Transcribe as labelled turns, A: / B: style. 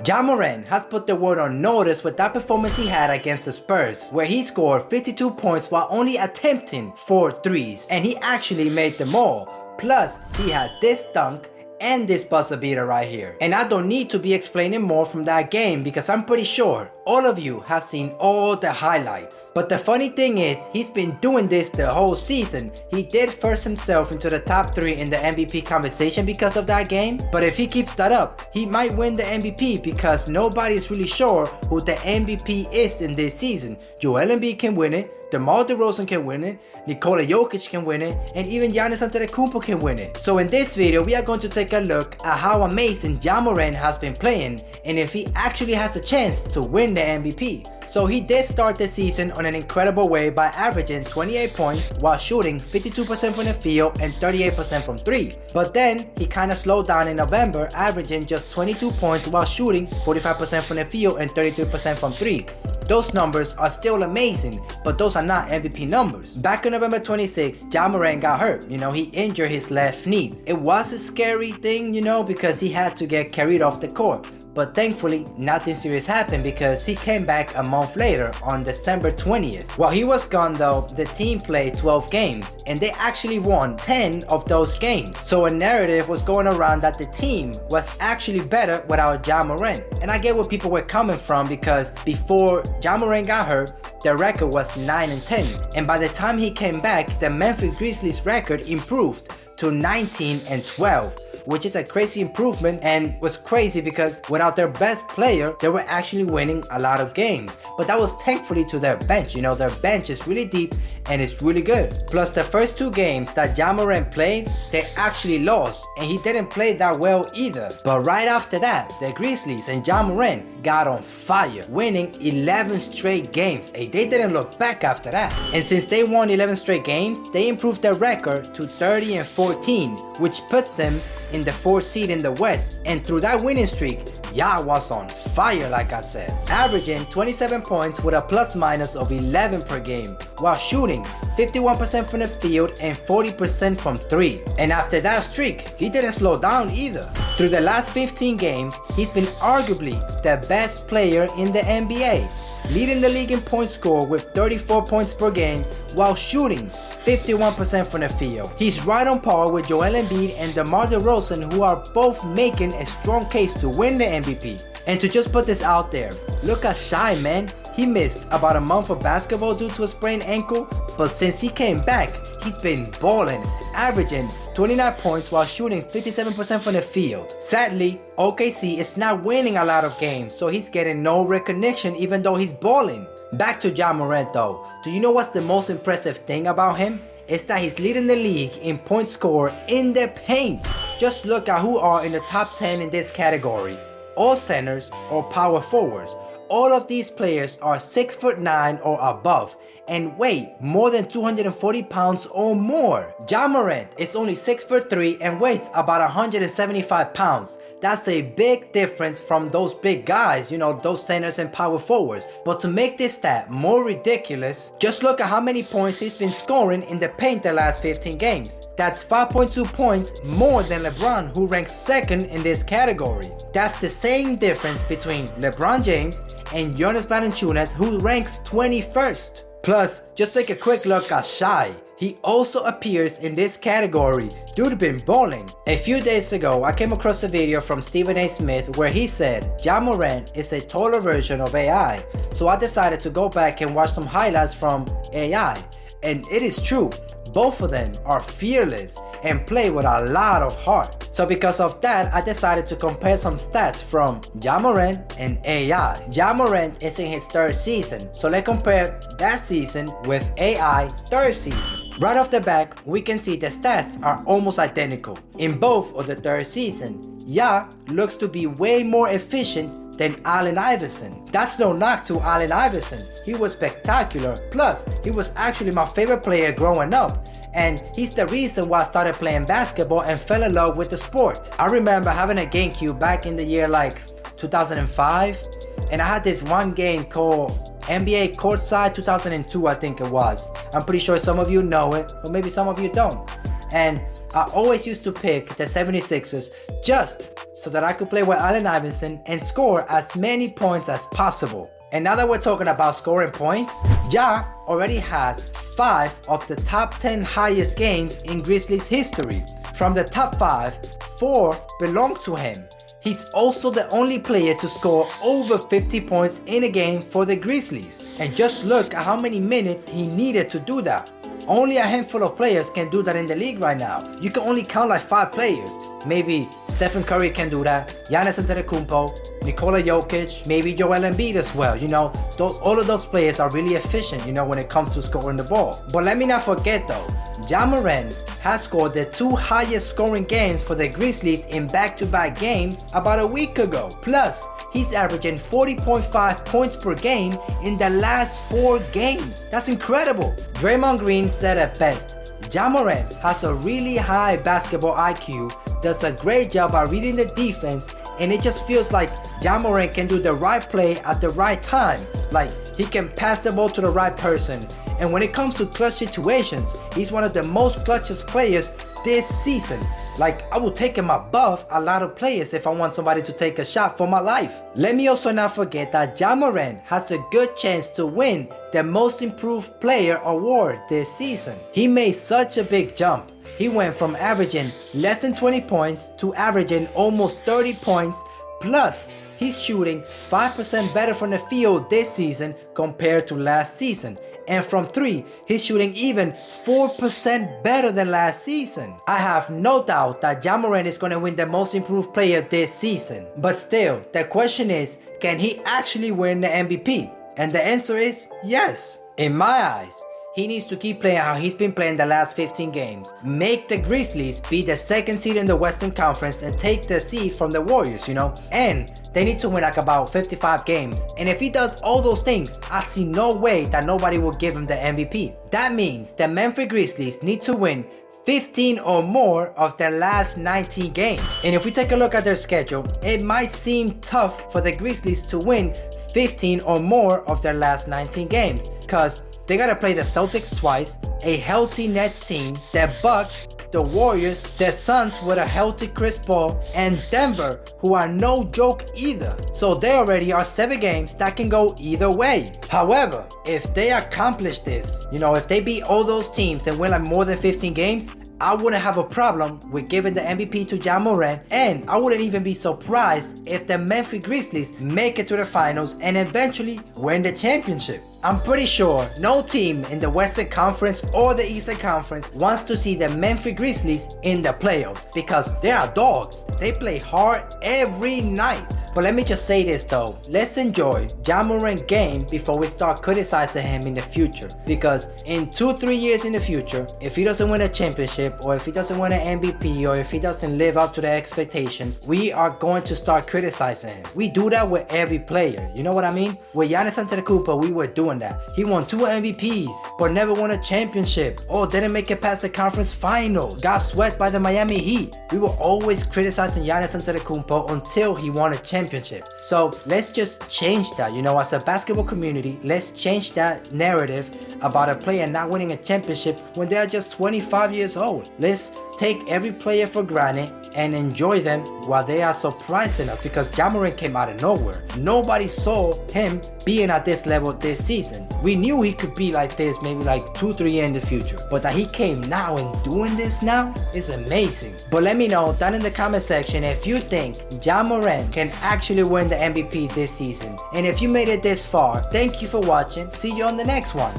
A: Ja Morant has put the world on notice with that performance he had against the Spurs, where he scored 52 points while only attempting 4 threes, and he actually made them all. Plus, he had this dunk and this buzzer beater right here. And I don't need to be explaining more from that game because I'm pretty sure all of you have seen all the highlights. But the funny thing is, he's been doing this the whole season. He did force himself into the top 3 in the MVP conversation because of that game, but if he keeps that up, he might win the MVP because nobody's really sure who the MVP is in this season. Joel Embiid can win it, DeMar DeRozan can win it, Nikola Jokic can win it, and even Giannis Antetokounmpo can win it. So in this video, we are going to take a look at how amazing Ja Morant has been playing and if he actually has a chance to win the MVP. So he did start the season on an incredible way by averaging 28 points while shooting 52% from the field and 38% from 3. But then he kind of slowed down in November, averaging just 22 points while shooting 45% from the field and 33% from 3. Those numbers are still amazing, but those are not MVP numbers. Back on November 26, Ja Morant got hurt. He injured his left knee. It was a scary thing, because he had to get carried off the court. But thankfully, nothing serious happened because he came back a month later on December 20th. While he was gone though, the team played 12 games and they actually won 10 of those games. So a narrative was going around that the team was actually better without Ja Morant. And I get where people were coming from because before Ja Morant got hurt, the record was 9-10. And by the time he came back, the Memphis Grizzlies record improved to 19-12. Which is a crazy improvement and was crazy because without their best player, they were actually winning a lot of games. But that was thankfully to their bench. Their bench is really deep and it's really good. Plus the first 2 games that Ja Morant played, they actually lost and he didn't play that well either. But right after that, the Grizzlies and Ja Morant got on fire, winning 11 straight games. They didn't look back after that. And since they won 11 straight games, they improved their record to 30-14, which put them in the 4th seed in the West. And through that winning streak, Ja was on fire, like I said, averaging 27 points with a plus-minus of 11 per game, while shooting 51% from the field and 40% from 3. And after that streak, he didn't slow down either. Through the last 15 games, he's been arguably the best player in the NBA, leading the league in points scored with 34 points per game while shooting 51% from the field. He's right on par with Joel Embiid and DeMar DeRozan, who are both making a strong case to win the MVP. And to just put this out there, look at Shy, man. He missed about a month of basketball due to a sprained ankle, but since he came back, he's been balling, averaging 29 points while shooting 57% from the field. Sadly, OKC is not winning a lot of games, so he's getting no recognition even though he's balling. Back to Ja Morant though. Do you know what's the most impressive thing about him? It's that he's leading the league in points scored in the paint. Just look at who are in the top 10 in this category. All centers or power forwards. All of these players are 6'9" or above and weigh more than 240 pounds or more. Ja Morant is only 6'3" and weighs about 175 pounds. That's a big difference from those big guys, those centers and power forwards. But to make this stat more ridiculous, just look at how many points he's been scoring in the paint the last 15 games. That's 5.2 points more than LeBron, who ranks 2nd in this category. That's the same difference between LeBron James and Jonas Valanciunas, who ranks 21st. Plus, just take a quick look at Shy. He also appears in this category. Dude been balling. A few days ago, I came across a video from Stephen A. Smith where he said Ja Morant is a taller version of AI. So I decided to go back and watch some highlights from AI. And it is true, both of them are fearless and play with a lot of heart. So because of that, I decided to compare some stats from Ja Morant and AI. Ja Morant is in his 3rd season, so let's compare that season with AI 3rd season. Right off the bat, we can see the stats are almost identical. In both of the 3rd season, Ja looks to be way more efficient than Allen Iverson. That's no knock to Allen Iverson. He was spectacular. Plus, he was actually my favorite player growing up. And he's the reason why I started playing basketball and fell in love with the sport. I remember having a GameCube back in the year like 2005. And I had this one game called NBA Courtside 2002, I think it was. I'm pretty sure some of you know it, but maybe some of you don't. And I always used to pick the 76ers just so that I could play with Allen Iverson and score as many points as possible. And now that we're talking about scoring points, Ja already has 5 of the top 10 highest games in Grizzlies history. From the top 5, 4 belong to him. He's also the only player to score over 50 points in a game for the Grizzlies. And just look at how many minutes he needed to do that. Only a handful of players can do that in the league right now. You can only count like 5 players. Maybe Stephen Curry can do that, Giannis Antetokounmpo, Nikola Jokic, maybe Joel Embiid as well. You know, all of those players are really efficient, you know, when it comes to scoring the ball. But let me not forget though, Ja Morant has scored the 2 highest scoring games for the Grizzlies in back-to-back games about a week ago. Plus, he's averaging 40.5 points per game in the last 4 games. That's incredible. Draymond Green said it best. Ja Morant has a really high basketball IQ, does a great job at reading the defense, and it just feels like Ja Morant can do the right play at the right time. Like, he can pass the ball to the right person. And when it comes to clutch situations, he's one of the most clutchest players this season. Like, I will take him above a lot of players if I want somebody to take a shot for my life. Let me also not forget that Ja Morant has a good chance to win the Most Improved Player award this season. He made such a big jump. He went from averaging less than 20 points to averaging almost 30 points. Plus, he's shooting 5% better from the field this season compared to last season. And from 3, he's shooting even 4% better than last season. I have no doubt that Ja Morant is going to win the Most Improved Player this season. But still, the question is, can he actually win the MVP? And the answer is yes. In my eyes, he needs to keep playing how he's been playing the last 15 games. Make the Grizzlies be the 2nd seed in the Western Conference and take the seed from the Warriors, you know? And they need to win like about 55 games. And if he does all those things, I see no way that nobody will give him the MVP. That means the Memphis Grizzlies need to win 15 or more of their last 19 games. And if we take a look at their schedule, it might seem tough for the Grizzlies to win 15 or more of their last 19 games, because they gotta play the Celtics twice, a healthy Nets team, the Bucks, the Warriors, the Suns with a healthy Chris Paul, and Denver, who are no joke either. So they already are 7 games that can go either way. However, if they accomplish this, you know, if they beat all those teams and win like more than 15 games, I wouldn't have a problem with giving the MVP to Ja Morant, and I wouldn't even be surprised if the Memphis Grizzlies make it to the finals and eventually win the championship. I'm pretty sure no team in the Western Conference or the Eastern Conference wants to see the Memphis Grizzlies in the playoffs, because they are dogs. They play hard every night. But let me just say this though, let's enjoy Ja Morant's game before we start criticizing him in the future, because in 2-3 years in the future, if he doesn't win a championship, or if he doesn't win an MVP, or if he doesn't live up to the expectations, we are going to start criticizing him. We do that with every player, you know what I mean? With Giannis Antetokounmpo, we were doing that. He won 2 MVPs, but never won a championship. Oh, didn't make it past the conference finals. Got swept by the Miami Heat. We were always criticizing Giannis Antetokounmpo until he won a championship. So let's just change that. You know, as a basketball community, let's change that narrative about a player not winning a championship when they are just 25 years old. Let's take every player for granted and enjoy them while they are surprising us, because Ja Morant came out of nowhere. Nobody saw him being at this level this season. We knew he could be like this maybe like 2-3 years in the future, but that he came now and doing this now is amazing. But let me know down in the comment section if you think Ja Morant can actually win the MVP this season. And if you made it this far, thank you for watching. See you on the next one.